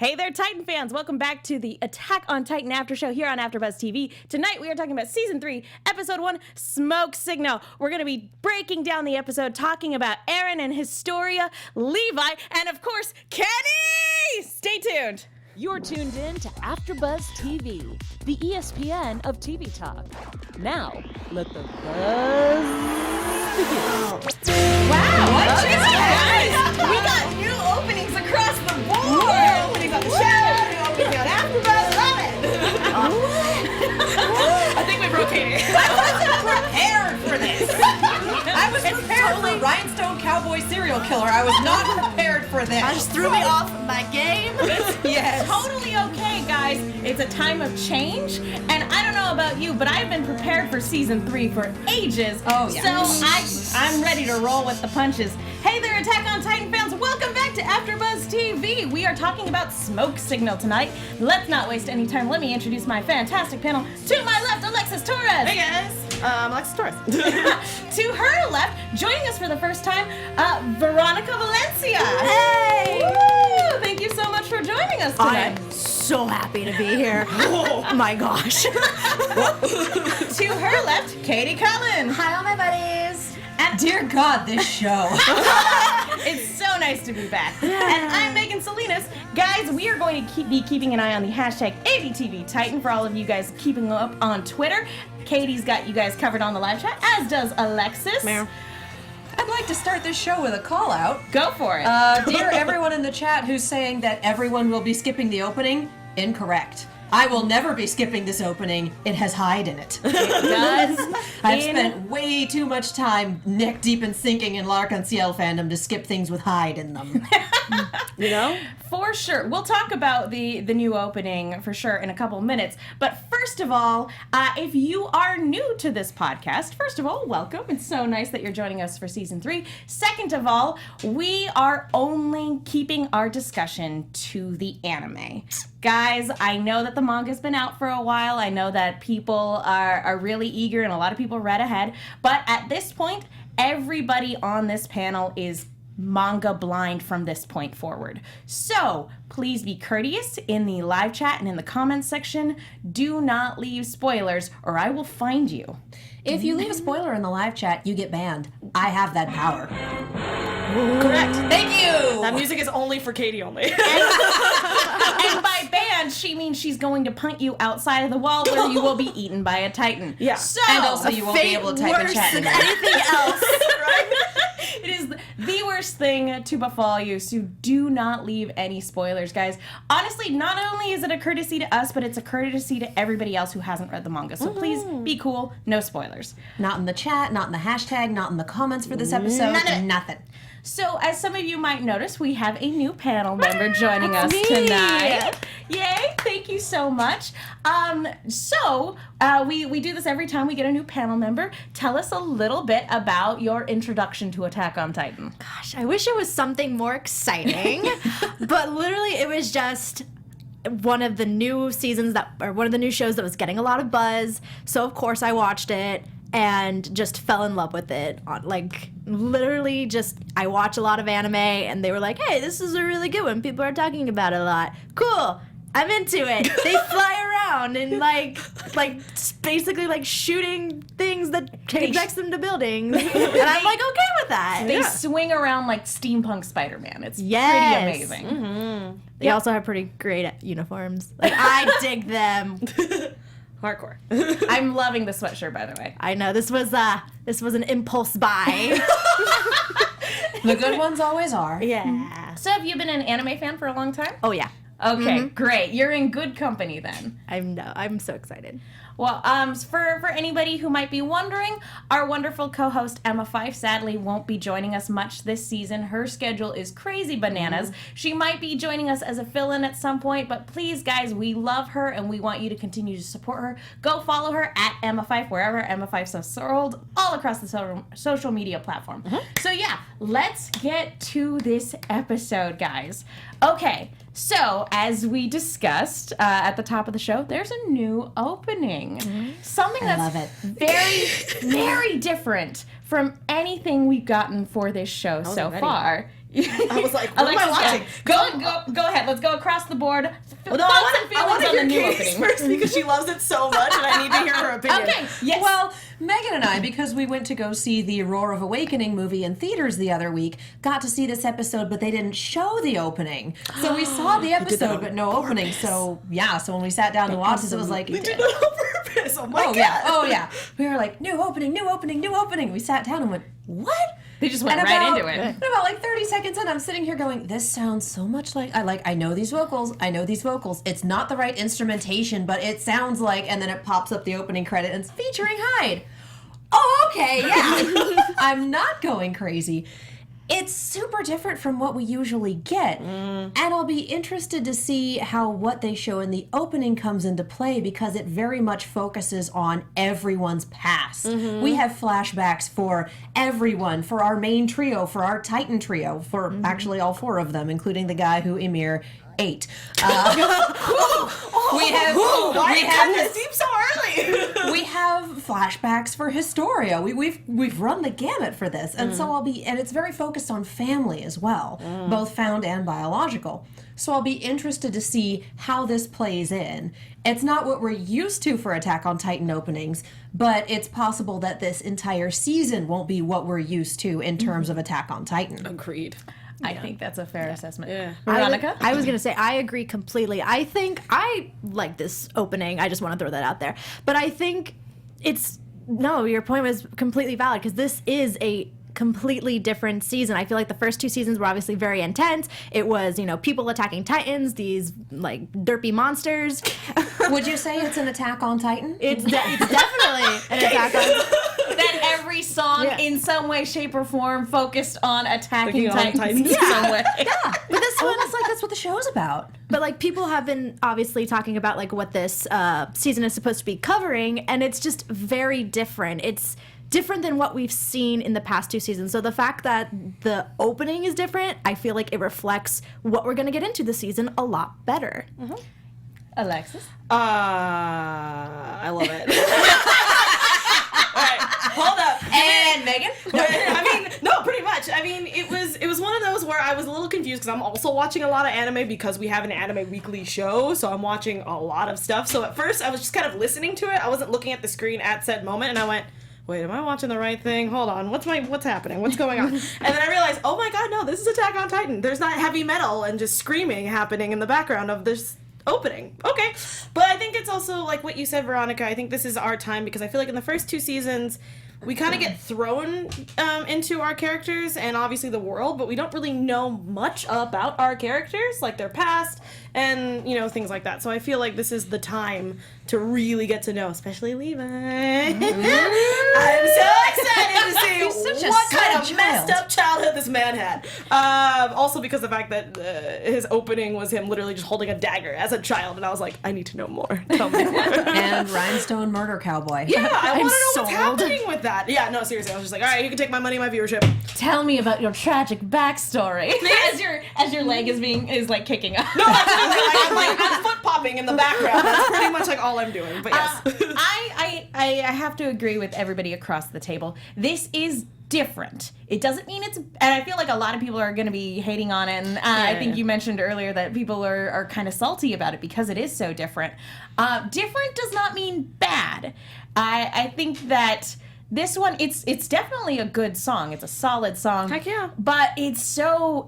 Hey there, Titan fans! Welcome back to the Attack on Titan After Show here on AfterBuzz TV. Tonight we are talking about Season 3, Episode 1, Smoke Signal. We're going to be breaking down the episode, talking about Eren and Historia, Levi, and of course, Kenny! Stay tuned! You're tuned in to AfterBuzz TV, the ESPN of TV talk. Now, let the buzz begin. Wow, what just happened? We got new openings across the board! New openings on the show, new openings on AfterBuzz, love it! I think we've rotated. I wasn't prepared for this. I was prepared for Rhinestone Cowboy serial killer. I was not prepared for this. I just threw me off my game. Yes. Totally okay, guys. It's a time of change, and I don't know about you, but I've been prepared for Season 3 for ages. Oh, yeah. So I'm ready to roll with the punches. Hey there, Attack on Titan fans. Welcome back to AfterBuzz TV. We are talking about Smoke Signal tonight. Let's not waste any time. Let me introduce my fantastic panel. To my left, Alexis Torres. Hey guys, Alexis Torres. To her left, joining us for the first time, Veronica Valencia. Hey! Woo! Thank you so much for joining us I tonight. am so happy to be here. Oh my gosh. To her left, Katie Cullen. Hi all my buddies. And Dear God, this show. it's so nice to be back. And I'm Megan Salinas. Guys, we are going to be keeping an eye on the hashtag ABTVTitan for all of you guys keeping up on Twitter. Katie's got you guys covered on the live chat, as does Alexis. Meow. I'd like to start this show with a call out. Go for it. Dear everyone in the chat who's saying that everyone will be skipping the opening, incorrect. I will never be skipping this opening. It has Hyde in it. It does. I've spent way too much time neck deep in sinking in L'Arc-en-Ciel fandom to skip things with Hyde in them. You know? For sure. We'll talk about the new opening for sure in a couple minutes. But first of all, if you are new to this podcast, first of all, welcome. It's so nice that you're joining us for Season 3. Second of all, we are only keeping our discussion to the anime. Guys, I know that the manga's been out for a while. I know that people are really eager and a lot of people read ahead. But at this point, everybody on this panel is manga blind from this point forward. So please be courteous in the live chat and in the comments section. Do not leave spoilers or I will find you. If you leave a spoiler in the live chat, you get banned. I have that power. Correct. Thank you. That music is only for Katie only. And by banned, she means she's going to punt you outside of the wall where you will be eaten by a titan. Yeah. So, And also you won't be able to type in chat than anymore. anything else. it is the worst thing to befall you, so do not leave any spoilers, guys. Honestly, not only is it a courtesy to us, but it's a courtesy to everybody else who hasn't read the manga. So please be cool, no spoilers. Not in the chat, not in the hashtag, not in the comments for this episode, None of it. nothing. So, as some of you might notice, we have a new panel member joining us tonight. Yay! Thank you so much. We do this every time we get a new panel member. Tell us a little bit about your introduction to Attack on Titan. Gosh, I wish it was something more exciting. But literally it was just one of the new seasons one of the new shows that was getting a lot of buzz. So of course I watched it and just fell in love with it. Literally just, I watch a lot of anime and they were like, hey, this is a really good one. People are talking about it a lot. Cool. I'm into it. They fly around and basically shooting things that connects them to buildings. And I'm like okay with that. They swing around like steampunk Spider-Man. It's pretty Yes. amazing. Mm-hmm. They also have pretty great uniforms. I dig them. Hardcore. I'm loving the sweatshirt, by the way. I know this was an impulse buy. The good ones always are. Yeah. So have you been an anime fan for a long time? Oh yeah. Okay, great. You're in good company then. I'm so excited. Well, for anybody who might be wondering, our wonderful co-host Emma Fife sadly won't be joining us much this season. Her schedule is crazy bananas. She might be joining us as a fill-in at some point, but please, guys, we love her and we want you to continue to support her. Go follow her at Emma Fife, wherever Emma Fife's sold, all across the social media platform. So yeah, let's get to this episode, guys. Okay, so as we discussed at the top of the show, there's a new opening. Something I love that's it. very, very different from anything we've gotten for this show so ready. far. I was like, what am I watching? Go ahead. Let's go across the board. Well, no, Thoughts and I feelings want to on the hear new Katie's opening. first because she loves it so much, and I need to hear her opinion. Okay. Yes. Well, Megan and I, because we went to go see the Roar of Awakening movie in theaters the other week, got to see this episode, but they didn't show the opening. So we saw the episode, but no opening. So, so when we sat down to watch this, it was like... They did that on purpose. Oh my God. Oh, yeah. We were like, new opening, new opening, new opening. We sat down and went, what? They just went right into it. And about like 30 seconds in, I'm sitting here going, this sounds so much like I know these vocals. It's not the right instrumentation, but it sounds like, and then it pops up the opening credit and it's featuring Hyde. Oh, okay, yeah. I'm not going crazy. It's super different from what we usually get. And I'll be interested to see how what they show in the opening comes into play because it very much focuses on everyone's past. We have flashbacks for everyone, for our main trio, for our Titan trio, for actually all 4 of them, including the guy who Ymir ate. We have this deep so early. we have flashbacks for Historia. We've run the gamut for this, and so and it's very focused on family as well, both found and biological. So I'll be interested to see how this plays in. It's not what we're used to for Attack on Titan openings, but it's possible that this entire season won't be what we're used to in terms of Attack on Titan. Agreed. I think that's a fair assessment. Yeah. Veronica? I was going to say, I agree completely. I think I like this opening. I just want to throw that out there. But I think your point was completely valid because this is a completely different season. I feel like the first 2 seasons were obviously very intense. It was, people attacking Titans, these like derpy monsters. Would you say it's an Attack on Titan? It's definitely an attack on That every song in some way, shape, or form focused on attacking Titans in Yeah. some way. Yeah, but this one is like that's what the show's about. But like people have been obviously talking about like what this season is supposed to be covering, and it's just very different. It's different than what we've seen in the past 2 seasons. So the fact that the opening is different, I feel like it reflects what we're going to get into this season a lot better. Alexis? I love it. All right, hold up. And Megan? I mean, no, pretty much. I mean, it was one of those where I was a little confused because I'm also watching a lot of anime because we have an anime weekly show, so I'm watching a lot of stuff. So at first, I was just kind of listening to it. I wasn't looking at the screen at said moment, and I went, wait, am I watching the right thing? Hold on, what's happening? What's going on? And then I realized, oh my God, no, this is Attack on Titan. There's not heavy metal and just screaming happening in the background of this opening. Okay. But I think it's also like what you said, Veronica. I think this is our time because I feel like in the first 2 seasons, we kind of get thrown into our characters and obviously the world, but we don't really know much about our characters, like their past and, things like that. So I feel like this is the time to really get to know, especially Levi. I'm so excited to see what kind of messed up childhood this man had. Also because the fact that his opening was him literally just holding a dagger as a child, and I was like, I need to know more. Tell me more. And Rhinestone Murder Cowboy. Yeah, I want to know what's sold. happening with that. Yeah, no, seriously, I was just like, all right, you can take my money, my viewership. Tell me about your tragic backstory. as your leg is like kicking up. No, I'm foot popping in the background. That's pretty much like all I'm doing. But yes. I have to agree with everybody across the table. This is different. It doesn't mean it's, and I feel like a lot of people are going to be hating on it, and I think you mentioned earlier that people are kind of salty about it because it is so different. Different does not mean bad. I think that this one, it's definitely a good song. It's a solid song. Heck yeah. But it's so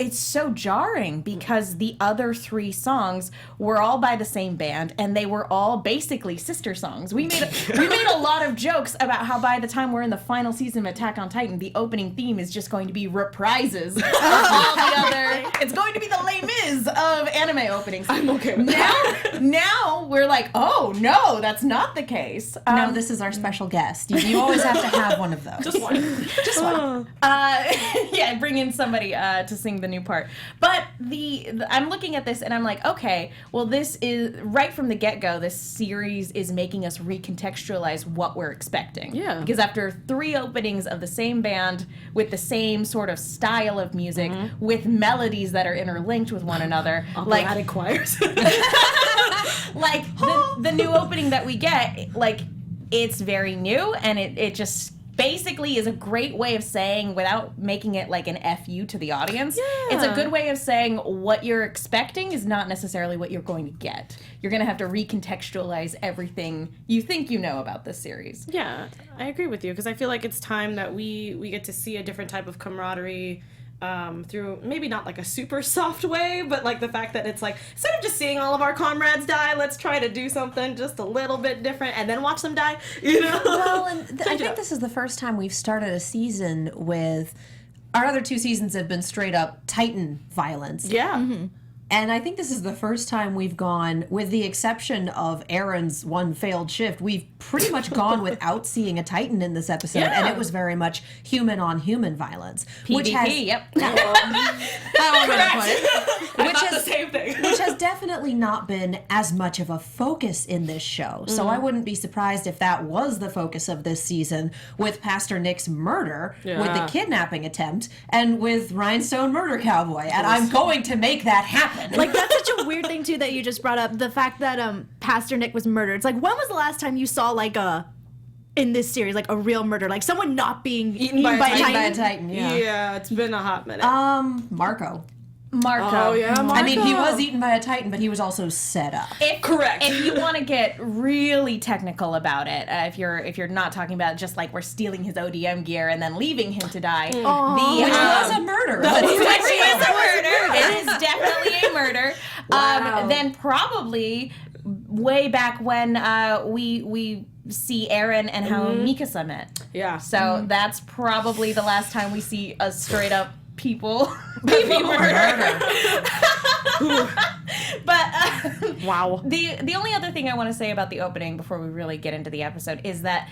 jarring because the other 3 songs were all by the same band and they were all basically sister songs. We made a lot of jokes about how by the time we're in the final season of Attack on Titan, the opening theme is just going to be reprises of all the other. It's going to be the Les Mis of anime openings. I'm okay with that. Now we're like, oh no, that's not the case. No, this is our special guest. You always have to have one of those. Just one. Just one. Yeah, bring in somebody to sing the new part. But I'm looking at this and I'm like, okay, well, this is right from the get-go. This series is making us recontextualize what we're expecting. Yeah. Because after 3 openings of the same band with the same sort of style of music, with melodies that are interlinked with one another, Operatic choirs. like the new opening that we get, like, it's very new and it just basically is a great way of saying, without making it like an FU to the audience, it's a good way of saying what you're expecting is not necessarily what you're going to get. You're going to have to recontextualize everything you think you know about this series. Yeah, I agree with you, because I feel like it's time that we get to see a different type of camaraderie through maybe not like a super soft way, but like the fact that it's like, instead of just seeing all of our comrades die, let's try to do something just a little bit different and then watch them die, you know? Well, and I think this is the first time we've started a season with, our other 2 seasons have been straight up Titan violence. Yeah. Mm-hmm. And I think this is the first time we've gone, with the exception of Eren's one failed shift, we've pretty much gone without seeing a Titan in this episode. Yeah. And it was very much human on human violence. PvP, Which has, yep. Which is the same thing. which has definitely not been as much of a focus in this show. So I wouldn't be surprised if that was the focus of this season, with Pastor Nick's murder, with the kidnapping attempt, and with Rhinestone Murder Cowboy. And I'm going to make that happen. Like, that's such a weird thing, too, that you just brought up. The fact that Pastor Nick was murdered. It's like, when was the last time you saw, like, in this series, like, a real murder? Like, someone not being eaten by a Titan? Yeah, it's been a hot minute. Marco. Marco. Oh, yeah, Marco. I mean, he was eaten by a Titan, but he was also set up. Correct. If you want to get really technical about it, if you're not talking about just like we're stealing his ODM gear and then leaving him to die, Which was a murder. But Which is a murder. It is definitely a murder. Then probably way back when we see Eren and how Mikasa met. Yeah. So that's probably the last time we see a straight up people murder. But Wow. The only other thing I want to say about the opening before we really get into the episode is that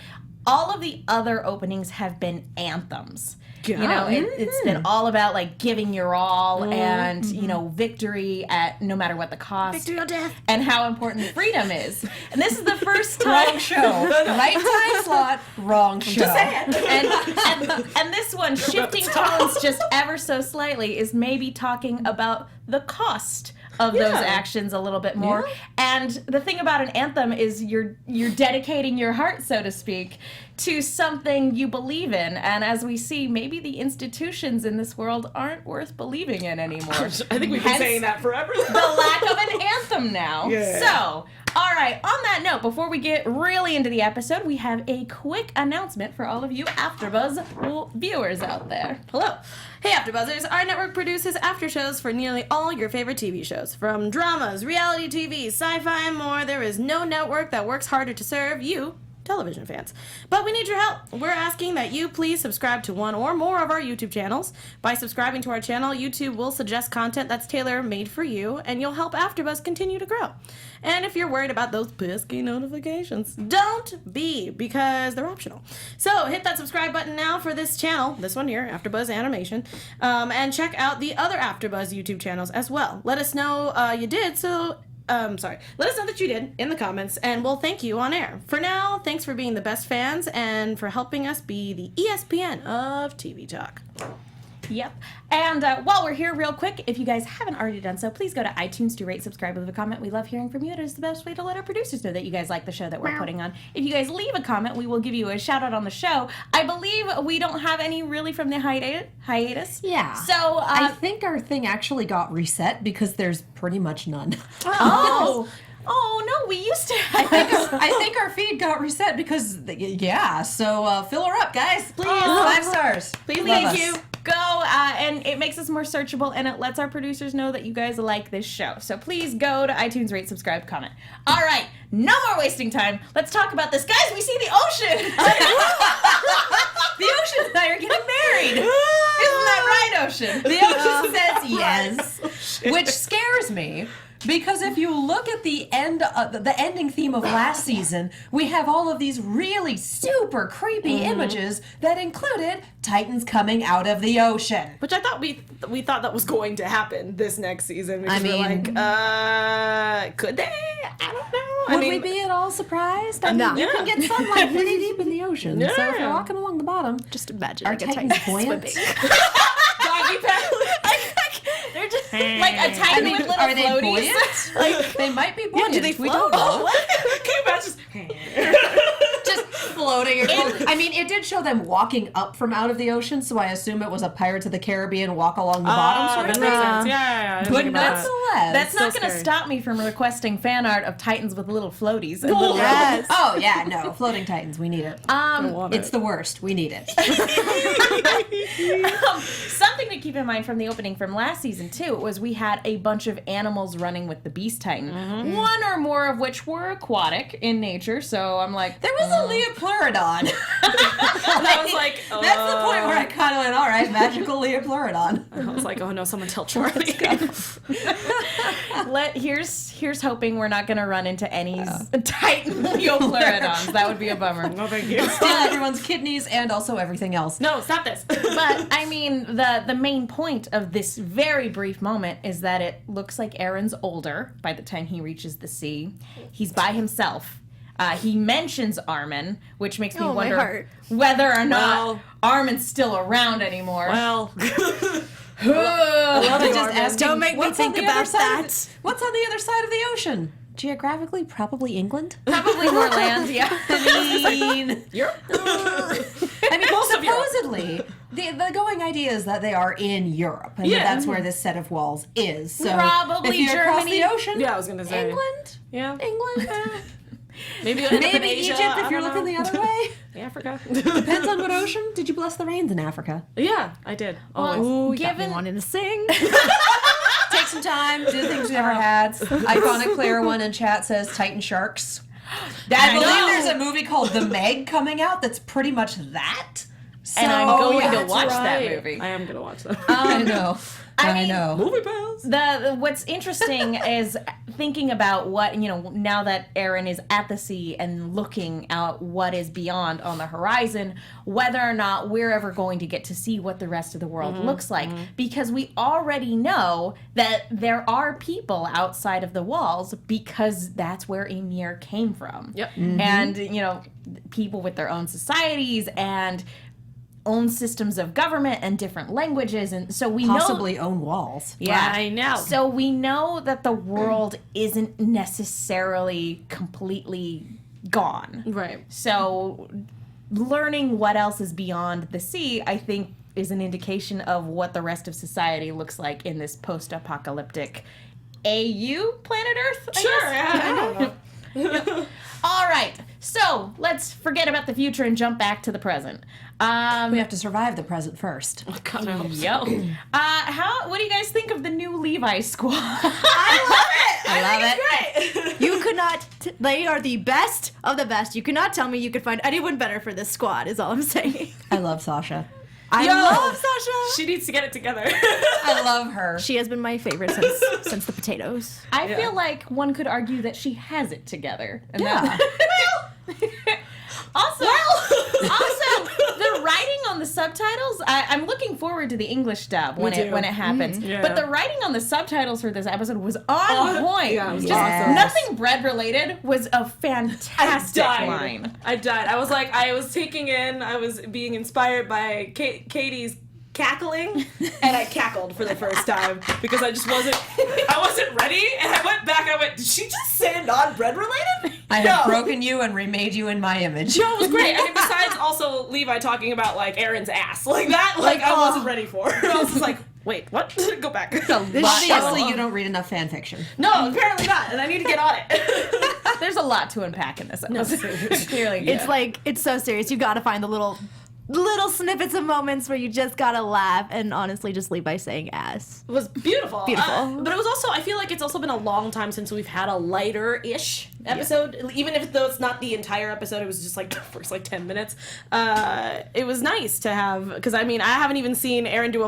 all of the other openings have been anthems. You know, it's been all about like giving your all and, you know, victory at no matter what the cost. Victory or death. And how important freedom is. And this is the first time. Wrong show. Right time slot, wrong show. Just say it. And this one, shifting tones just ever so slightly, is maybe talking about the cost of those actions a little bit more. And the thing about an anthem is you're dedicating your heart, so to speak, to something you believe in. And as we see, maybe the institutions in this world aren't worth believing in anymore. I think we've been saying that forever. The lack of an anthem now. Yeah. So, all right, on that note, before we get really into the episode, we have a quick announcement for all of you AfterBuzz viewers out there. Hello. Hey, AfterBuzzers. Our network produces after shows for nearly all your favorite TV shows. From dramas, reality TV, sci-fi, and more, there is no network that works harder to serve you, television fans. But we need your help. We're asking that you please subscribe to one or more of our YouTube channels. By subscribing to our channel, YouTube will suggest content that's tailor-made for you, and you'll help AfterBuzz continue to grow. And if you're worried about those pesky notifications, don't be, because they're optional. So hit that subscribe button now for this channel, this one here, AfterBuzz Animation, and check out the other AfterBuzz YouTube channels as well. Let us know you did, let us know that you did in the comments, and we'll thank you on air. For now, thanks for being the best fans and for helping us be the ESPN of TV Talk. Yep. And while we're here, real quick, if you guys haven't already done so, please go to iTunes to rate, subscribe, leave a comment. We love hearing from you. It is the best way to let our producers know that you guys like the show that we're putting on. If you guys leave a comment, we will give you a shout out on the show. I believe we don't have any really from the hiatus. Yeah. So I think our thing actually got reset because there's pretty much none. Oh no, we used to have. I think our feed got reset because, so fill her up, guys. Please, 5 stars. Please, Love thank us. you. Go, and it makes us more searchable, and it lets our producers know that you guys like this show. So please go to iTunes, rate, subscribe, comment. All right, no more wasting time. Let's talk about this. Guys, we see the ocean. The ocean and I are getting married. Isn't that right, Ocean? The ocean says yes, which scares me. Because if you look at the ending theme of last season, we have all of these really super creepy images that included Titans coming out of the ocean. Which I thought we thought that was going to happen this next season. Because I mean, we're like, could they? I don't know. Would we be at all surprised? I mean, No. you can get sunlight pretty deep in the ocean. So if you're walking along the bottom, Just imagine are like a Titans Titan buoyant? swimming. Doggy paddle. They're just like a tiny with little are they floaties. buoyant? Like, they might be buoyant. Do they We float? don't know. Can you imagine? Just floating floating. I mean, it did show them walking up from out of the ocean, so I assume it was a Pirates of the Caribbean walk along the bottom sort of that makes thing. sense. Yeah. I didn't But think about that. nonetheless. That's not going to scary. stop me from requesting fan art of Titans with little floaties and little Yes. Oh, yeah, no. Floating Titans, we need it. Want It's it. the worst. We need it. Something to keep in mind from the opening from last season too was we had a bunch of animals running with the Beast Titan, one or more of which were aquatic in nature. So I'm like, There was a Leopleurodon. I was like, That's the point where I kind of went, all right, magical Leopleurodon. I was like, oh no, someone tell Charlie. here's hoping we're not going to run into any Titan Leopleurodons. That would be a bummer. No, thank you. Steal everyone's kidneys and also everything else. No, stop this. But I mean, the main point of this very brief moment is that it looks like Eren's older by the time he reaches the sea. He's by himself. He mentions Armin, which makes me Oh, my wonder heart. whether or not Well- Armin's still around anymore. Well, Just asking, Don't make me what's on think the about other side of that. the- What's on the other side of the ocean? Geographically, probably England. Probably more land, yeah. I mean, Europe. I mean, Most of Europe. supposedly, the going idea is that they are in Europe, and Yeah. that's where this set of walls is. So Probably if you're across Germany. the ocean, Yeah, I was gonna say. England, Yeah. England, Maybe you'll end up in maybe Asia, Egypt I if you're don't looking know. the other way. Africa. Depends on what ocean. Did you bless the rains in Africa? Yeah, I did. Always. Ooh, got me Given- wanting to sing. Take some time, do things we never had. Iconic player one in chat says Titan Sharks. I believe there's a movie called The Meg coming out that's pretty much that. So, And I'm going yeah, to that's watch that right. movie. I am gonna watch that. I know. I mean, know. Movie pals. What's interesting is thinking about what, now that Eren is at the sea and looking at what is beyond on the horizon, whether or not we're ever going to get to see what the rest of the world looks like. Because we already know that there are people outside of the walls because that's where Ymir came from. Yep. And, people with their own societies and own systems of government and different languages, and so we Possibly own walls. yeah, I know. So we know that the world isn't necessarily completely gone. Right. So learning what else is beyond the sea, I think, is an indication of what the rest of society looks like in this post-apocalyptic AU planet Earth. I Sure. guess? Yeah, I don't know. All right. So let's forget about the future and jump back to the present. We have to survive the present first. God, I hope so. Yep. What do you guys think of the new Levi squad? I love it. You could not. They are the best of the best. You cannot tell me you could find anyone better for this squad. Is all I'm saying. I love Sasha. I Yo, love Sasha. She needs to get it together. I love her. She has been my favorite since the potatoes. I feel like one could argue that she has it together. And Yeah. also, the writing on the subtitles, I'm looking forward to the English dub when too. it happens. Yeah. But the writing on the subtitles for this episode was on point. Yeah, it was Just awesome. nothing bread related was a fantastic line. I died. I was being inspired by Katie's cackling, and I cackled for the first time because I wasn't ready, and I went back, did she just say non-bread related? I have broken you and remade you in my image. No, it was great. I mean, besides also Levi talking about, like, Eren's ass. Like, that, I wasn't ready for. I was just like, wait, what? Go back. Obviously, you don't read enough fan fiction. No, apparently not, and I need to get on it. There's a lot to unpack in this episode. Clearly. It's so serious. You gotta find the little snippets of moments where you just gotta laugh and honestly just leave by saying ass. It was beautiful. Beautiful. But it was also, I feel like it's also been a long time since we've had a lighter-ish episode. Even if though it's not the entire episode, it was just like the first 10 minutes. It was nice to have, because I mean, I haven't even seen Eren do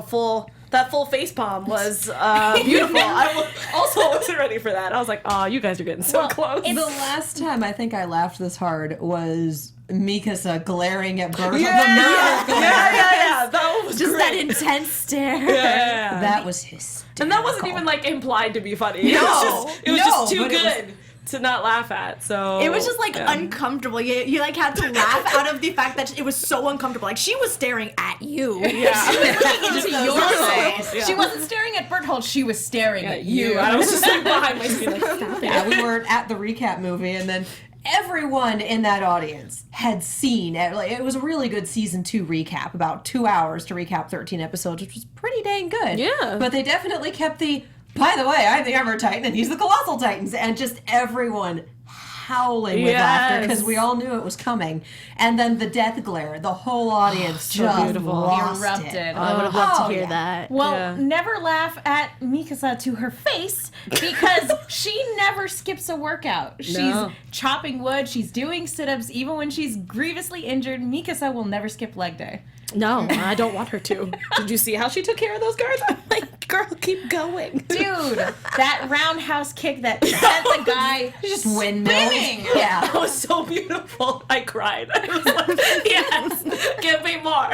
that full face palm was beautiful. I also wasn't ready for that. I was like, oh, you guys are getting so close. The last time I think I laughed this hard was Mikasa glaring at Bertha. yeah. That was Just great. that intense stare. Yeah. That was hysterical. And that wasn't even implied to be funny. No. It was No, just too but it was- good to not laugh at. So It was just uncomfortable. You had to laugh out of the fact that it was so uncomfortable. Like she was staring at you. Yeah. into your face. Yeah. She wasn't staring at Berthold, she was staring at you. I was just behind my screen stop it. Yeah, we were at the recap movie, and then everyone in that audience had seen it. Like, it was a really good season 2 recap, about 2 hours to recap 13 episodes, which was pretty dang good. Yeah. But they definitely kept the, by the way, I'm the Armor Titan and he's the Colossal Titans, and just everyone howling with laughter because we all knew it was coming. And then the death glare, the whole audience just beautiful. lost Erupted. it. I would have loved to hear yeah. that. Well, never laugh at Mikasa to her face because she never skips a workout. She's chopping wood, she's doing sit-ups, even when she's grievously injured. Mikasa will never skip leg day. No, I don't want her to. Did you see how she took care of those guards? I'm like, girl, keep going. Dude, that roundhouse kick that sent the guy Just windmills. spinning. Yeah. That was so beautiful. I cried. I was like, yes, give me more.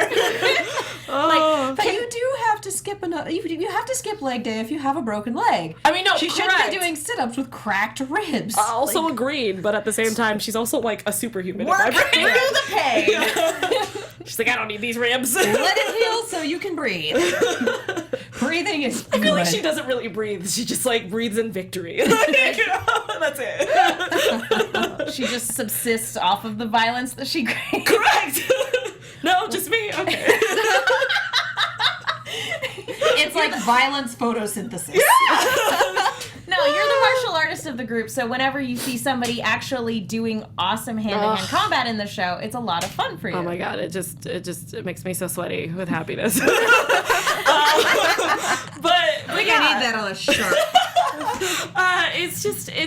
But you do have to skip another. You have to skip leg day if you have a broken leg. I mean, no, she shouldn't correct. be doing sit-ups with cracked ribs. I also agreed, but at the same time, she's also like a superhuman. in my Work brain. through the pain. She's like, I don't need these ribs. Let it heal so you can breathe. Breathing is. I feel like she doesn't really breathe. She just like breathes in victory. That's it. She just subsists off of the violence that she creates. Correct. No, just me. Okay. It's like violence photosynthesis. No, you're the martial artist of the group, so whenever you see somebody actually doing awesome hand-to-hand combat in the show, it's a lot of fun for you. Oh my god, it makes me so sweaty with happiness. But I yeah. need that on a shirt. It's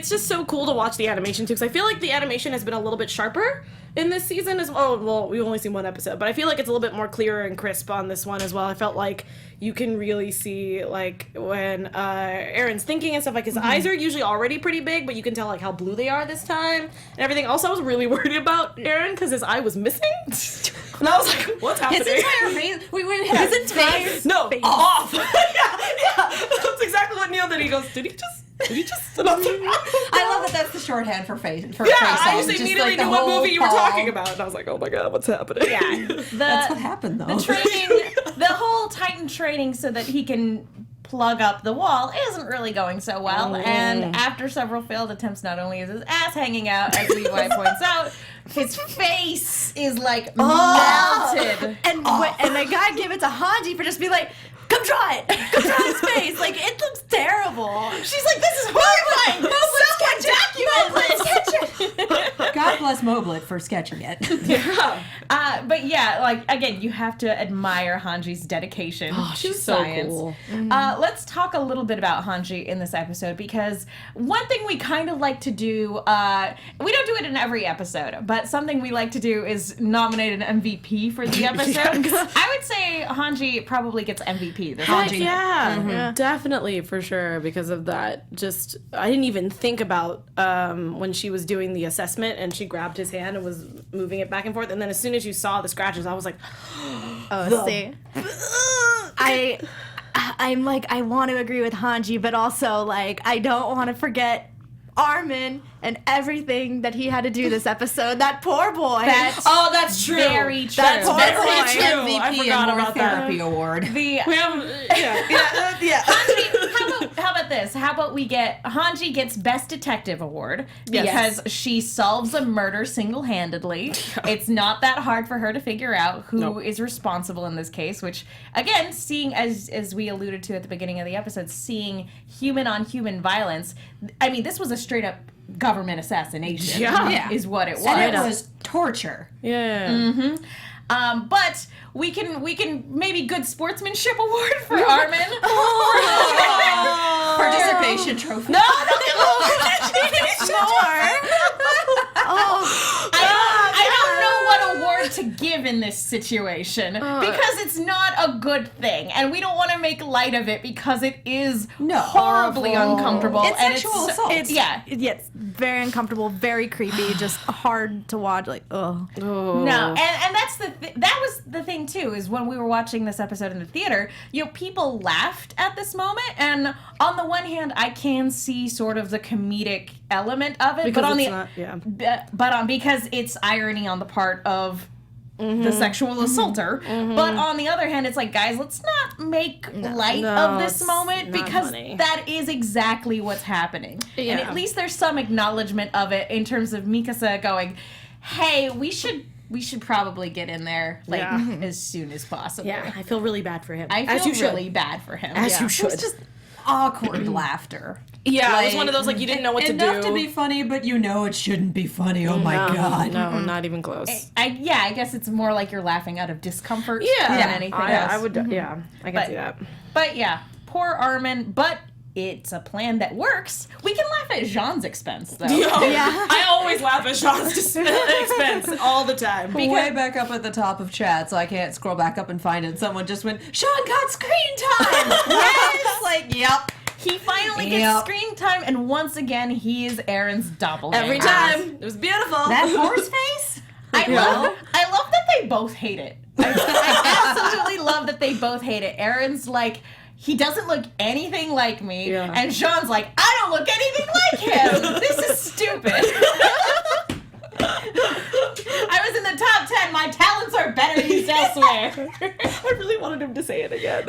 just so cool to watch the animation too, because I feel like the animation has been a little bit sharper in this season as well. Well, we've only seen one episode, but I feel like it's a little bit more clearer and crisp on this one as well. I felt like you can really see like when Eren's thinking and stuff, like his eyes are usually already pretty big, but you can tell like how blue they are this time and everything. Also, I was really worried about Eren because his eye was missing, and I was like, what's happening? His entire face. We had his entire No, off. yeah. That's exactly what Neil did. He goes, did he just? And I was like, I love that that's the shorthand for face. For yeah, face I off, just just immediately like the knew what whole movie you were palm. talking about, and I was like, oh my god, what's happening? Yeah. That's what happened though. The training, the whole Titan training so that he can plug up the wall isn't really going so well. And after several failed attempts, not only is his ass hanging out, as Levi points out, his face is like melted. And I gotta give it to Hanji for just being like, come try it. Come try his face. Like, it looks terrible. She's like, this is horrifying. Let's catch it. God bless Moblet for sketching it. But yeah, like again, you have to admire Hanji's dedication to she's so science. cool. Let's talk a little bit about Hanji in this episode, because one thing we kind of like to do, we don't do it in every episode, but something we like to do is nominate an MVP for the episode. I would say Hanji probably gets MVP this Hanji. episode. Yeah, definitely, for sure, because of that. Just, I didn't even think about when she was doing the assessment and she grabbed his hand and was moving it back and forth, and then as soon as you saw the scratches, I was like, Oh, see. I'm like, I want to agree with Hanji, but also, like, I don't want to forget Armin and everything that he had to do this episode. That poor boy. That's true. Very true. That's very horrifying. true. I MVP forgot and more about that. therapy award. The We have, yeah. Hanji, how about this? How about we get Hanji gets Best Detective Award because she solves a murder single-handedly. It's not that hard for her to figure out who is responsible in this case, which again, seeing as we alluded to at the beginning of the episode, seeing human on human violence. I mean, this was a straight up government assassination. Yeah. Is what it was. And it was torture. yeah. But we can maybe good sportsmanship award for Armin. Participation trophy. I don't know what award to give in this situation because it's not a good thing, and we don't want to make light of it because it is horribly awful. uncomfortable. It's and sexual assault. It's very uncomfortable, very creepy, just hard to watch. Like, ugh. No, and that's that was the thing too, is when we were watching this episode in the theater, people laughed at this moment, and on the one hand, I can see sort of the comedic element of it, Because but on it's the not, yeah. because it's irony on the part of the sexual assaulter. But on the other hand, it's like, guys, let's not make light of this it's moment not because funny. that is exactly what's happening. And Yeah. at least there's some acknowledgement of it in terms of Mikasa going, hey, we should probably get in there like as soon as possible. Yeah, I feel really bad for him. I As you feel should. really bad for him. As you It's should. just awkward laughter. Yeah, it was Like, one of those like you didn't know what to do. Enough to be funny, but you know it shouldn't be funny. Oh my god. No, not even close. I guess it's more like you're laughing out of discomfort Yeah, than anything else. I would. Yeah, I can see that. But yeah, poor Armin, but it's a plan that works. We can laugh at Jean's expense, though. I always laugh at Sean's expense all the time. Way back up at the top of chat, so I can't scroll back up and find it. Someone just went, Sean got screen time! Yes! Like, yep. He finally gets Yep. screen time, and once again, he is Eren's doppelganger. Every time. It was beautiful. That horse face? I love that they both hate it. I absolutely love that they both hate it. Eren's like, he doesn't look anything like me, Yeah. and Sean's like, I don't look anything like him. This is stupid. I was in the top 10. My talents are better used elsewhere. I really wanted him to say it again.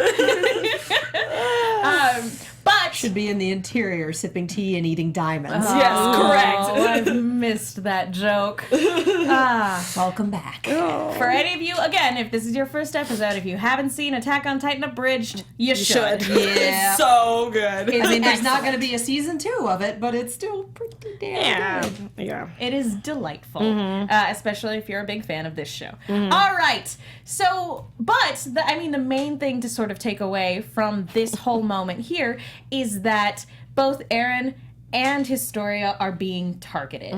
But Should be in the interior, sipping tea and eating diamonds. Yes, correct. Oh, I've missed that joke. Ah. Welcome back. For any of you, again, if this is your first episode, if you haven't seen Attack on Titan Abridged, you should. Yeah. So good. I mean, there's not going to be a season 2 of it, but it's still pretty damn good. Yeah. It is delightful, especially if you're a big fan of this show. All right. So, but the main thing to sort of take away from this whole moment here is that both Eren and Historia are being targeted.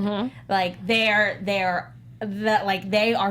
Like they are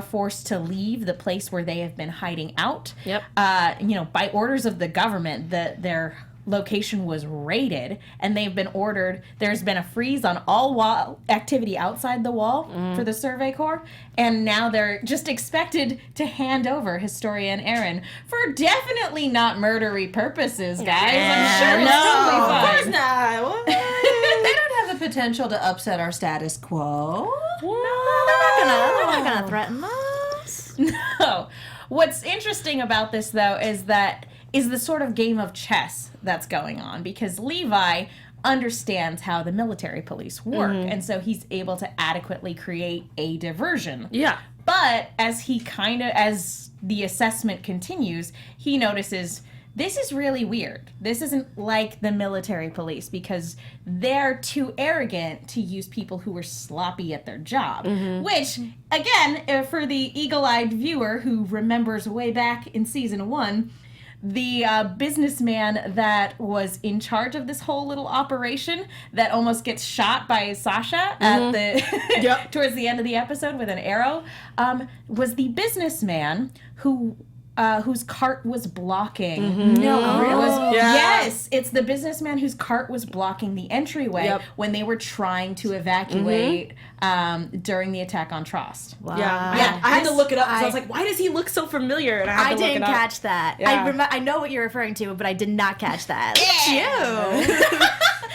forced to leave the place where they have been hiding out. Yep. By orders of the government, their location was raided, and they've been ordered. There's been a freeze on all wall activity outside the wall for the Survey Corps, and now they're just expected to hand over Historia and Eren for definitely not murdery purposes, guys. I'm sure it's totally Of fine. course not. What? They don't have the potential to upset our status quo. They're not gonna threaten us. No. What's interesting about this, though, is the sort of game of chess that's going on, because Levi understands how the military police work, and so he's able to adequately create a diversion. Yeah. But as the assessment continues, he notices this is really weird. This isn't like the military police, because they're too arrogant to use people who are sloppy at their job. Which, again, for the eagle-eyed viewer who remembers way back in season 1, the businessman that was in charge of this whole little operation that almost gets shot by Sasha at the towards the end of the episode with an arrow, was the businessman whose cart was blocking. No, really? Yes, it's the businessman whose cart was blocking the entryway when they were trying to evacuate during the attack on Trost. Wow. Yeah. I had to look it up because I was like, why does he look so familiar? And I had to look didn't it up. catch that. Yeah. I know what you're referring to, but I did not catch that. Look at you.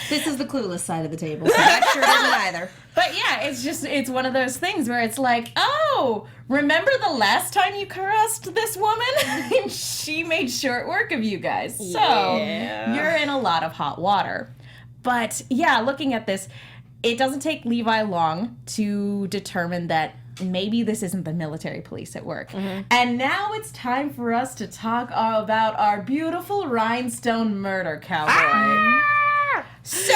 This is the clueless side of the table, so I sure didn't either. But yeah, it's one of those things where it's like, oh, remember the last time you caressed this woman? She made short work of you guys. So you're in a lot of hot water. But yeah, looking at this, it doesn't take Levi long to determine that maybe this isn't the military police at work. And now it's time for us to talk about our beautiful rhinestone murder cowboy. So,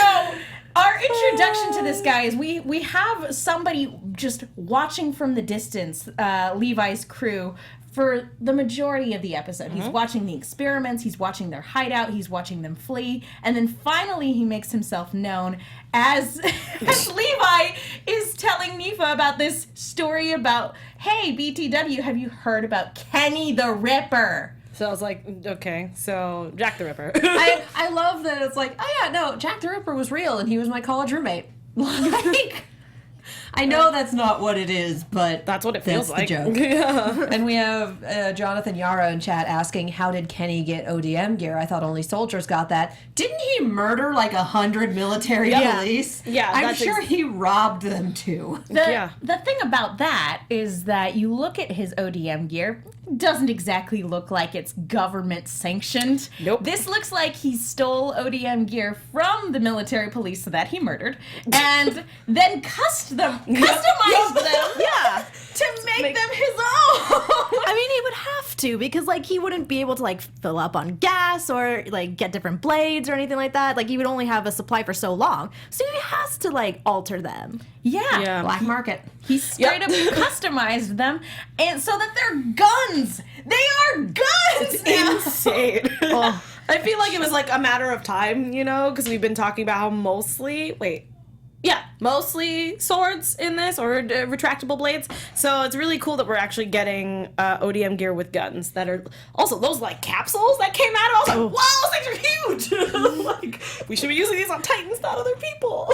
our introduction to this guy is we have somebody just watching from the distance, Levi's crew, for the majority of the episode. He's watching the experiments, he's watching their hideout, he's watching them flee, and then finally he makes himself known as Levi is telling Nifa about this story about, hey, BTW, have you heard about Kenny the Ripper? So I was like, okay, so Jack the Ripper. I love that it's like, oh yeah, no, Jack the Ripper was real and he was my college roommate. Like, I know that's not what it is, but That's what it feels that's the like. joke. Yeah. And we have Jonathan Yara in chat asking, how did Kenny get ODM gear? I thought only soldiers got that. Didn't he murder like 100 military police? Yeah, I'm that's sure he robbed them too. The thing about that is that you look at his ODM gear, doesn't exactly look like it's government sanctioned. Nope. This looks like he stole ODM gear from the military police that he murdered and then customized them to make them his own. I mean, he would have to because like he wouldn't be able to like fill up on gas or like get different blades or anything like that. Like he would only have a supply for so long, so he has to like alter them. Yeah. Black market. He straight up customized them, and so that they're guns. They are guns now. Insane. I feel like it was like a matter of time, because we've been talking about how mostly swords in this or retractable blades. So it's really cool that we're actually getting ODM gear with guns that are also those like capsules that came out. I was like, wow, those things are huge. Like we should be using these on Titans, not other people.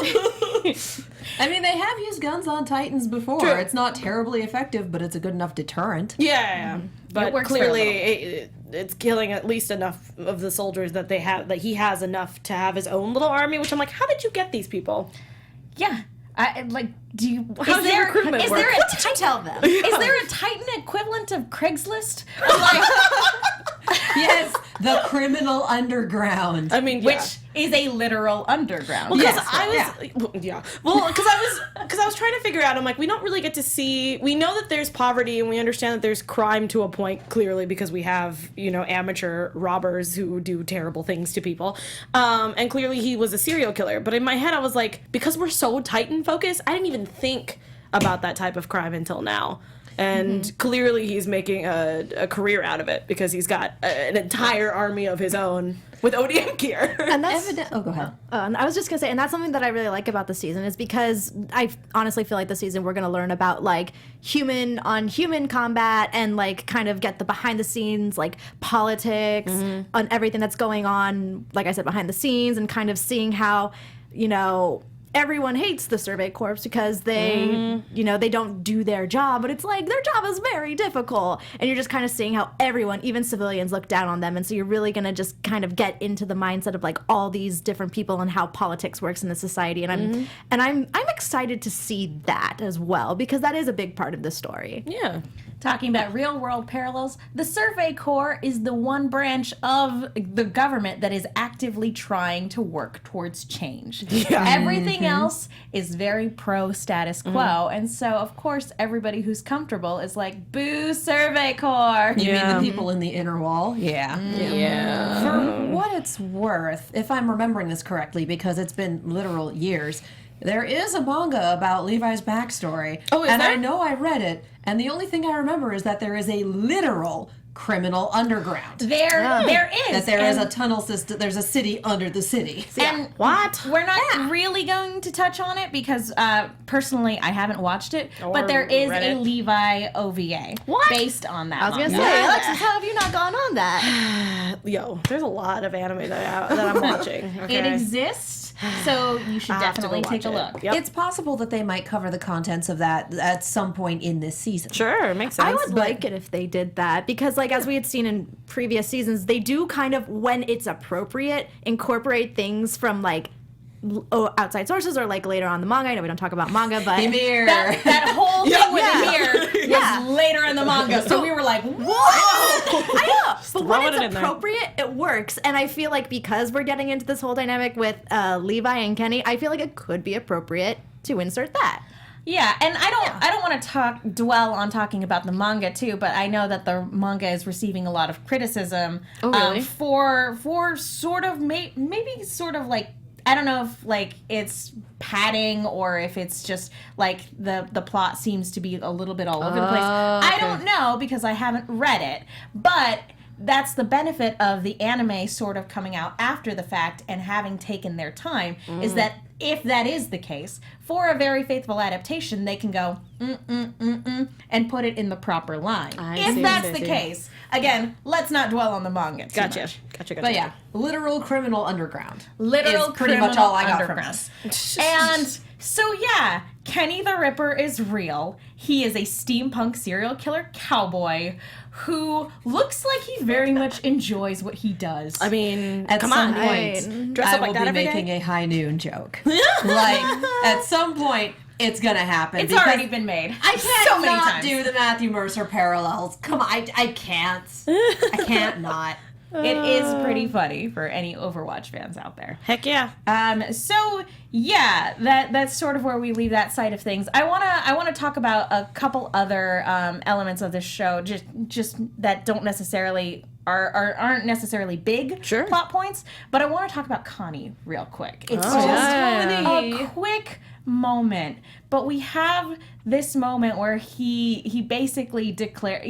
I mean, they have used guns on Titans before. True. It's not terribly effective, but it's a good enough deterrent. Yeah. But works for a clearly it's killing at least enough of the soldiers that they have, that he has enough to have his own little army, which I'm like, how did you get these people? Yeah. Do you? How does your recruitment is work? there a What did you tell them? Is there a Titan equivalent of Craigslist? Yes, the criminal underground. I mean, Which is a literal underground. because Yes, I was trying to figure out. I'm like, we don't really get to see. We know that there's poverty, and we understand that there's crime to a point, clearly, because we have amateur robbers who do terrible things to people, and clearly he was a serial killer. But in my head, I was like, because we're so Titan focused, I didn't even think about that type of crime until now. And clearly he's making a career out of it because he's got an entire army of his own with ODM gear. And that's Oh, go ahead. I was just gonna say, and that's something that I really like about the season is because I honestly feel like this season we're gonna learn about like human on human combat and like kind of get the behind the scenes like politics on everything that's going on. Like I said, behind the scenes and kind of seeing how everyone hates the Survey Corps because they, they don't do their job, but it's like their job is very difficult. And you're just kind of seeing how everyone, even civilians, look down on them. And so you're really going to just kind of get into the mindset of like all these different people and how politics works in the society. And I'm excited to see that as well because that is a big part of the story. Yeah. Talking about real world parallels, the Survey Corps is the one branch of the government that is actively trying to work towards change. Yeah. Everything else is very pro status quo. And so, of course, everybody who's comfortable is like, boo, Survey Corps. You mean the people in the inner wall? Yeah. Yeah. For what it's worth, if I'm remembering this correctly, because it's been literal years, there is a manga about Levi's backstory. Oh, is and there? I know I read it, and the only thing I remember is that there is a literal criminal underground. There is. That there is a tunnel system, there's a city under the city. And What? we're not really going to touch on it because personally I haven't watched it, but there is read a it. Levi OVA based on that. I was going to manga. say, Alexis, how have you not gone on that? Yo, there's a lot of anime that I'm watching. Okay? It exists, so you should I have to definitely go take a watch it. look. Yep. It's possible that they might cover the contents of that at some point in this season. Sure, makes sense. I would like it if they did that because, like, as we had seen in previous seasons, they do kind of, when it's appropriate, incorporate things from like outside sources or like later on the manga. I know we don't talk about manga, but Ymir. That whole thing with Ymir was later in the manga, so we were like, "What?" I know. But when throwing it in it's there. appropriate, it works. And I feel like because we're getting into this whole dynamic with Levi and Kenny, I feel like it could be appropriate to insert that. Yeah, and I don't want to dwell on talking about the manga too, but I know that the manga is receiving a lot of criticism really? for sort of maybe sort of like, I don't know if like it's padding or if it's just like the plot seems to be a little bit all over the place. I don't know because I haven't read it, but that's the benefit of the anime sort of coming out after the fact and having taken their time is that if that is the case, for a very faithful adaptation, they can go and put it in the proper line. If see, that's I the see. case, again, let's not dwell on the manga. Too Gotcha. much. Gotcha. But yeah, literal criminal underground. Literal is pretty criminal much all I got underground. from this. And so yeah, Kenny the Ripper is real. He is a steampunk serial killer cowboy who looks like he very much enjoys what he does. I mean, At come some on. point, Dress I up will like that be every making day. a high noon joke. Like, at some point, it's gonna happen. It's because already been made. I can't so many not times. do the Matthew Mercer parallels. Come on, I can't. I can't not. It is pretty funny for any Overwatch fans out there. Heck yeah. So yeah, that's sort of where we leave that side of things. I wanna talk about a couple other elements of this show, just that don't necessarily aren't necessarily big Sure. plot points, but I want to talk about Connie real quick. It's Oh, just yeah. a quick moment, but we have this moment where he basically declare,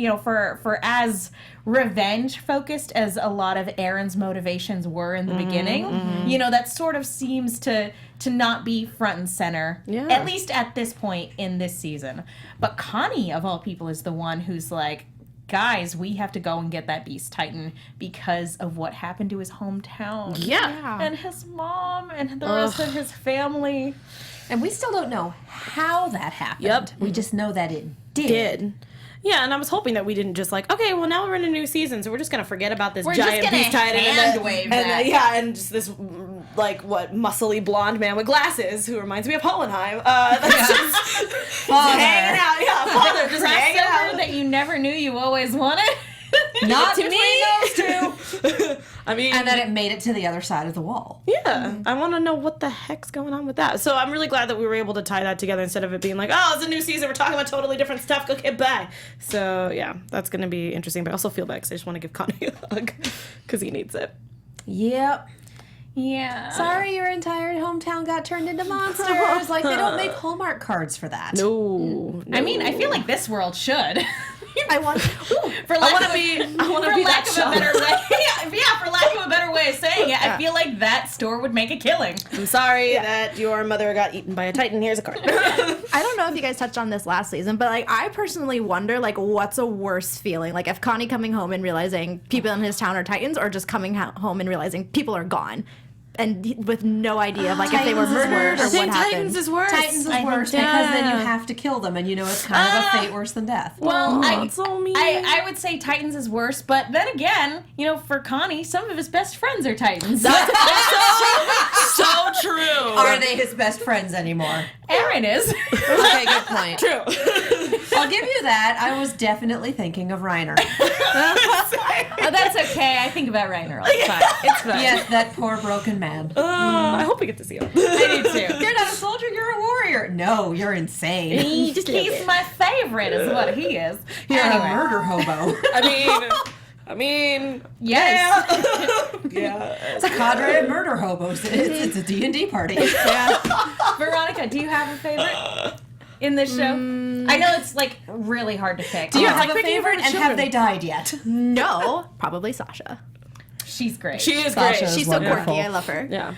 for as revenge focused as a lot of Eren's motivations were in the beginning, that sort of seems to not be front and center, Yeah. at least at this point in this season. But Connie, of all people, is the one who's like, guys, we have to go and get that Beast Titan because of what happened to his hometown. Yeah. And his mom and the rest of his family. And we still don't know how that happened. Yep. We just know that it did. Did. Yeah, and I was hoping that we didn't just like, okay, well now we're in a new season, so we're just gonna forget about this We're just giant gonna beast titan hand wave and that. and just this muscly blonde man with glasses who reminds me of Hohenheim. That's just hanging out. Yeah, father just hanging Crossover out. that you never knew you always wanted. Not To between me. those two. I mean, And then it made it to the other side of the wall. yeah, I want to know what the heck's going on with that. So I'm really glad that we were able to tie that together instead of it being like, oh, it's a new season, we're talking about totally different stuff. Okay, bye. So yeah, that's gonna be interesting. But I also feel bad because I just want to give Connie a hug because he needs it. Yep. Yeah. Sorry, your entire hometown got turned into monsters. Like, they don't make Hallmark cards for that. No, I mean, I feel like this world should. I want. For I lack want of to a- be. I want to for be lack that of shop. a better way, for lack of a better way of saying it, I feel like that store would make a killing. I'm sorry that your mother got eaten by a titan. Here's a card. I don't know if you guys touched on this last season, but like I personally wonder like what's a worse feeling, like if Connie coming home and realizing people in his town are Titans, or just coming home and realizing people are gone, and with no idea of like if they were Titans is murdered worse. or I what think happened. Titans is worse. Titans is I think- worse because then you yeah. have to kill them, and it's kind of a fate worse than death. Well, that's so mean. I would say Titans is worse, but then again, for Connie, some of his best friends are Titans. so true. Are they his best friends anymore? Eren is. Okay, good point. True. I'll give you that. I was definitely thinking of Reiner. Oh, that's okay. I think about Reiner all the time. It's fine. Yes, that poor broken man. I hope we get to see him. I do too. You're not a soldier, you're a warrior. No, you're insane. He's my favorite, is what he is. You're Anyway. a murder hobo. I mean, Yes. yeah. It's a cadre of murder hobos. It's a D&D party. Veronica, do you have a favorite in this show? I know it's like really hard to pick. Do you it's have like a picking favorite, from and children. have they died yet? No, probably Sasha. She's great. She is Sasha great. is She's so wonderful. quirky. I love her. Yeah.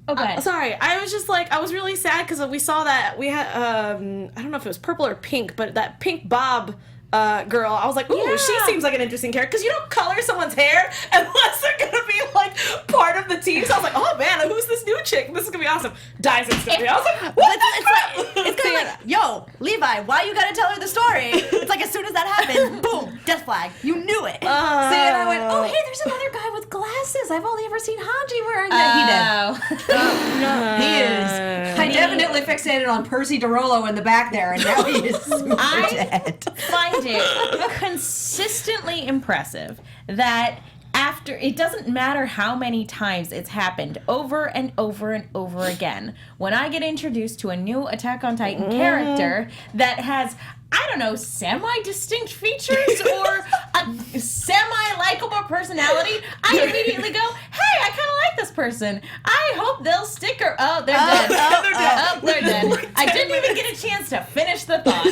Okay. Sorry, I was just like, I was really sad because we saw that we had, I don't know if it was purple or pink, but that pink bob girl, I was like, ooh, Yeah. she seems like an interesting character because you don't color someone's hair unless they're gonna be like part of the team. So I was like, oh man, who's this new chick? This is gonna be awesome. Dies instantly. I was like, what the crap? It's kind of like, yo, Levi, why you gotta tell her the story? It's like as soon as that happened, boom, death flag. You knew it. See, and I went, oh, hey, there's another guy with glasses. I've only ever seen Hanji wearing that. He did. He is. I definitely fixated on Percy DeRollo in the back there, and now he is super dead. Find it consistently impressive that after, it doesn't matter how many times it's happened over and over and over again, when I get introduced to a new Attack on Titan character that has, I don't know, semi-distinct features or a semi-likable personality, I immediately go, hey, I kind of like this person. I hope they'll stick or, oh, they're dead. They're dead. I didn't even get a chance to finish the thought.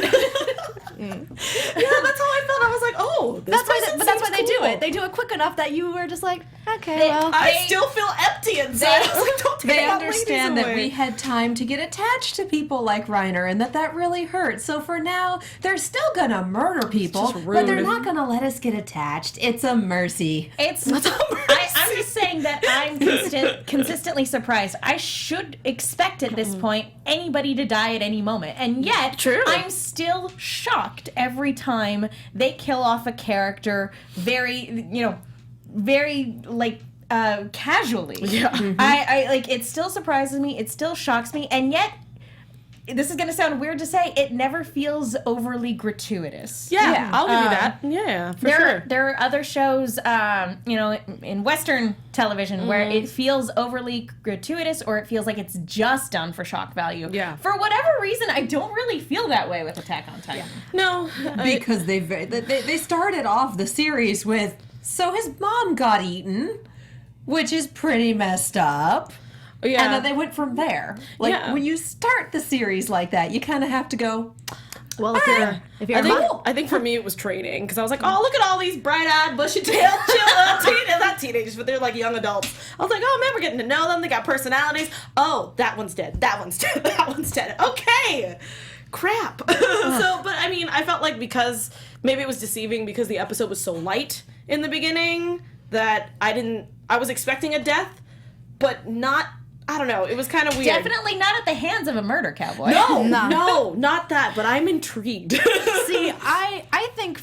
Yeah, that's how I felt. I was like, oh, this That's why, person but that's why seems they do cool. it. They do it quick enough that you were just like, okay, They- well. I They- still feel empty inside. I was like, don't take They that understand ladies that away. we had time to get attached to people like Reiner and that really hurt. So for now, they're still gonna murder people, just but they're rude. not gonna let us get attached. It's a mercy. I'm just saying that I'm consistently surprised. I should expect at this point anybody to die at any moment. And yet, True. I'm still shocked every time they kill off a character very, like, casually. Yeah. I like, it still surprises me, it still shocks me, and yet, this is going to sound weird to say, it never feels overly gratuitous. Yeah, I'll give you that. Yeah, for sure. There are other shows, in Western television where it feels overly gratuitous, or it feels like it's just done for shock value. Yeah. For whatever reason, I don't really feel that way with Attack on Titan. No, Because they started off the series with, so his mom got eaten, which is pretty messed up. yeah. And then they went from there. Like, Yeah. when you start the series like that, you kind of have to go, Well, if you're I think for me it was training, because I was like, oh, look at all these bright-eyed, bushy-tailed, not teenagers, but they're like young adults. I was like, oh man, we're getting to know them. They got personalities. Oh, that one's dead. That one's dead. That one's dead. Okay, crap. But I mean, I felt like because maybe it was deceiving because the episode was so light in the beginning that I was expecting a death, but not. I don't know. It was kind of weird. Definitely not at the hands of a murder cowboy. No, not that. But I'm intrigued. See, I think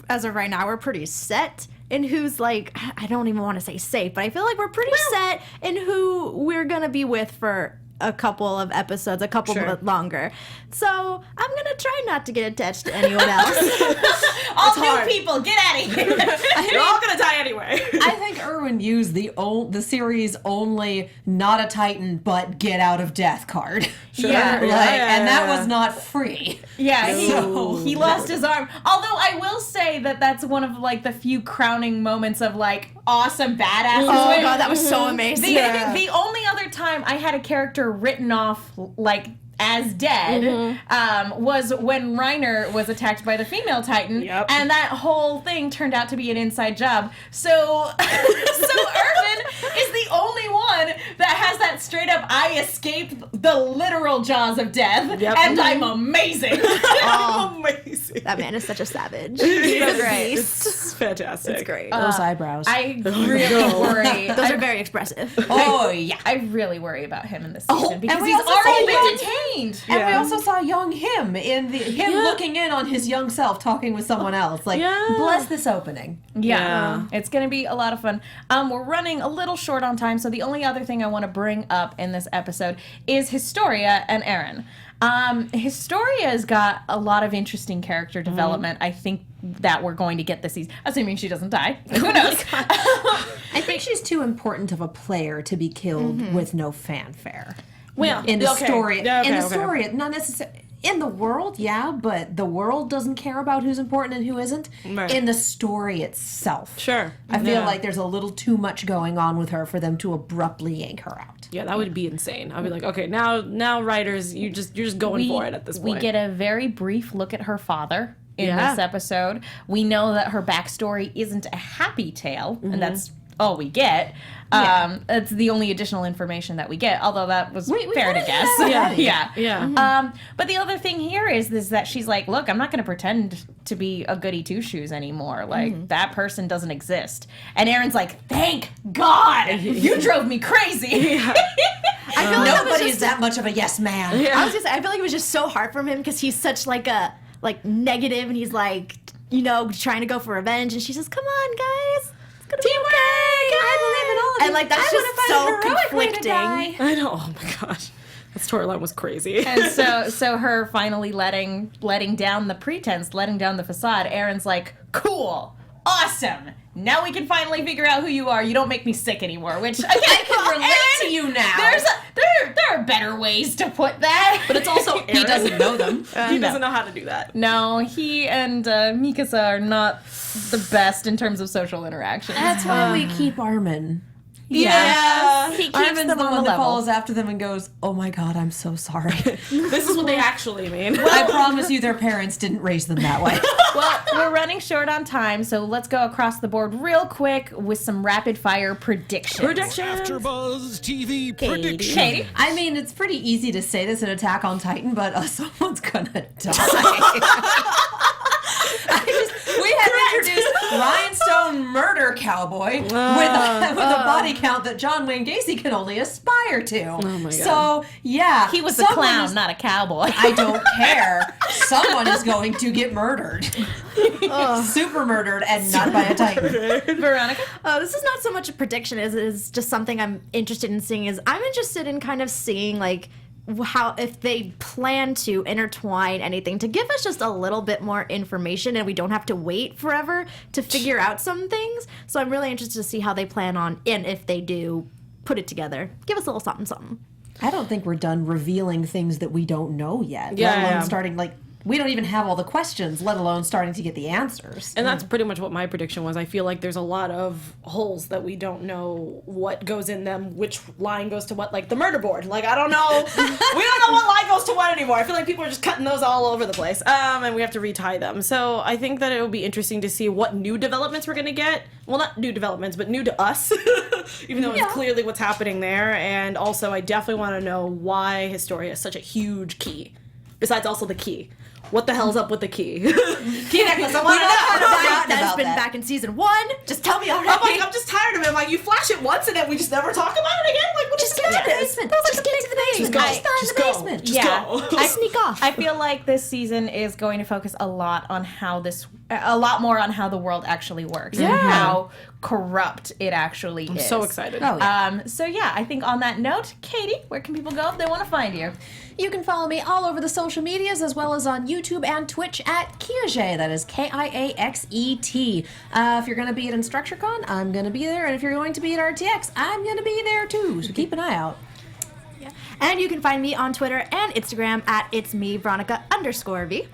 as of right now we're pretty set in who's like, I don't even want to say safe, but I feel like we're pretty set in who we're gonna be with for a couple of episodes, a couple bit longer. So I'm gonna try not to get attached to anyone else. All new people, get out of here. You're all gonna die anyway. I think Irwin used the series only not a Titan but get out of death card. Sure. Yeah. And that was not free. Yeah, he lost his arm. Although I will say that that's one of like the few crowning moments of like awesome badasses. Oh my god, that was so amazing. The only other time I had a character written off like as dead was when Reiner was attacked by the female Titan, and that whole thing turned out to be an inside job. So Irvin is the only one that has that straight up, I escaped the literal jaws of death, and I'm amazing. I'm amazing. That man is such a savage. It's fantastic. It's great. Those eyebrows. I really worry. Those are very expressive. Oh, yeah. I really worry about him in this season because and we he's also already saw been young- detained. And we also saw young him looking in on his young self talking with someone else. Like, bless this opening. Yeah. It's going to be a lot of fun. We're running a little short on time, so the only other thing I want to bring up in this episode is Historia and Eren. Historia's got a lot of interesting character development. I think that we're going to get this season, assuming she doesn't die. Who knows? I think she's too important of a player to be killed with no fanfare. Well, In the story. Yeah, in the okay. story, not necessarily. In the world, yeah, but the world doesn't care about who's important and who isn't. Right. In the story itself. Sure. I feel like there's a little too much going on with her for them to abruptly yank her out. Yeah, that would be insane. I'd be like, okay, now writers, you're just going for it at this point. We get a very brief look at her father in Yeah. this episode. We know that her backstory isn't a happy tale, and that's all we get. That's the only additional information that we get, although that was fair to guess. Yeah. But the other thing here is that she's like, look, I'm not going to pretend to be a goody two-shoes anymore. Like, that person doesn't exist. And Eren's like, thank God! You drove me crazy! I feel like Nobody's that much of a yes man. I was just I feel like it was just so hard for him because he's such like a negative and he's like, trying to go for revenge and she says, come on guys. It's gonna be okay. I believe in all of you. And like that's I just wanna so find a heroic way to conflicting. die. I know. Oh my gosh, that storyline was crazy. And so her finally letting down the pretense, letting down the facade, Eren's like, cool, awesome. Now we can finally figure out who you are. You don't make me sick anymore, which again, I can relate Eren, to you now. There are better ways to put that. But it's also He doesn't know them. He doesn't know how to do that. No, he and Mikasa are not the best in terms of social interaction. That's why we keep Armin. Yeah. He keeps Armin's them the on one the that level. follows after them and goes, oh my God, I'm so sorry. This is what they actually mean. I promise you their parents didn't raise them that way. Well, we're running short on time, so let's go across the board real quick with some rapid fire predictions. AfterBuzz TV predictions. Katie? I mean, it's pretty easy to say this in Attack on Titan, but someone's gonna die. We have introduced Rhinestone Murder cowboy with a body count that John Wayne Gacy can only aspire to. Oh my God. So, yeah. He was a someone clown, is- not a cowboy. I don't care. Someone is going to get murdered. Super murdered, and not by a titan. Veronica? This is not so much a prediction as it is just something I'm interested in seeing. Is I'm interested in kind of seeing like how if they plan to intertwine anything to give us just a little bit more information, and we don't have to wait forever to figure out some things. So I'm really interested to see how they plan on, and if they do put it together, give us a little something something. I don't think we're done revealing things that we don't know yet. Yeah, let alone yeah. starting, like, we don't even have all the questions, let alone starting to get the answers. And that's pretty much what my prediction was. I feel like there's a lot of holes that we don't know what goes in them, which line goes to what, like the murder board. Like, I don't know. We don't know what line goes to what anymore. I feel like people are just cutting those all over the place. And we have to retie them. So I think that it will be interesting to see what new developments we're going to get. Well, not new developments, but new to us, even though it's clearly what's happening there. And also, I definitely want to know why Historia is such a huge key, besides also the key. What the hell's up with the key? Key necklace, I want to know. That's been back in season 1. Just tell me already. I'm like, I'm just tired of it. I'm like, you flash it once and then we just never talk about it again? Like, what is Just get to the this? basement. Just get to the basement. go. Just Just the go. basement. Just go. I Sneak off. I feel like this season is going to focus a lot on a lot more on how the world actually works and how corrupt it actually is. So excited. Oh, yeah. So yeah, I think on that note, Katie, where can people go if they want to find you? You can follow me all over the social medias as well as on YouTube and Twitch at Kiaxet. That is Kiaxet. If you're going to be at InstructureCon, I'm going to be there. And if you're going to be at RTX, I'm going to be there too. So keep an eye out. And you can find me on Twitter and Instagram at itsme_Veronica_V.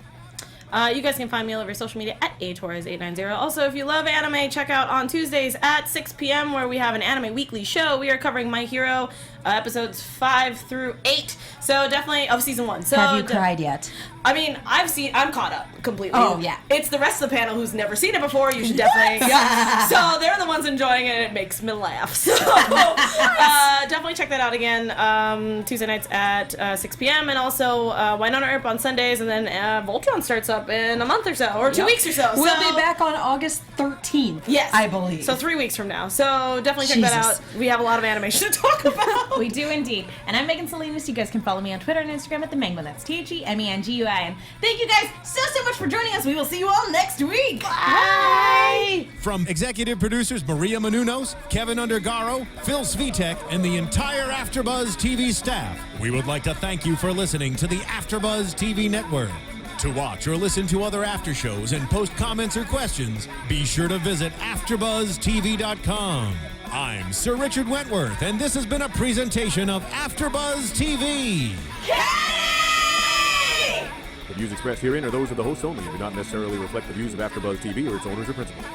You guys can find me all over social media at atorres890. Also, if you love anime, check out on Tuesdays at 6 p.m. where we have an anime weekly show. We are covering My Hero episodes 5 through 8. So definitely of season 1. So Have you cried yet? I mean, I'm caught up completely. Oh, yeah. It's the rest of the panel who's never seen it before. You should definitely. Yeah. So they're the ones enjoying it. And it makes me laugh. So definitely check that out again. Tuesday nights at 6 p.m. And also Winona Earp on Sundays. And then Voltron starts up in a month or so, or 2 weeks or so. We'll be back on August 13th. Yes. I believe. So 3 weeks from now. So definitely check that Jesus. out. We have a lot of animation to talk about. We do indeed. And I'm Megan Salinas. You guys can follow me on Twitter and Instagram at the Menguin. That's TheMengui. And thank you guys so much for joining us. We will see you all next week. Bye. From executive producers Maria Menounos, Kevin Undergaro, Phil Svitek, and the entire AfterBuzz TV staff, we would like to thank you for listening to the AfterBuzz TV network. To watch or listen to other after shows and post comments or questions, be sure to visit AfterBuzzTV.com. I'm Sir Richard Wentworth, and this has been a presentation of AfterBuzz TV. The views expressed herein are those of the hosts only and do not necessarily reflect the views of AfterBuzz TV or its owners or principals.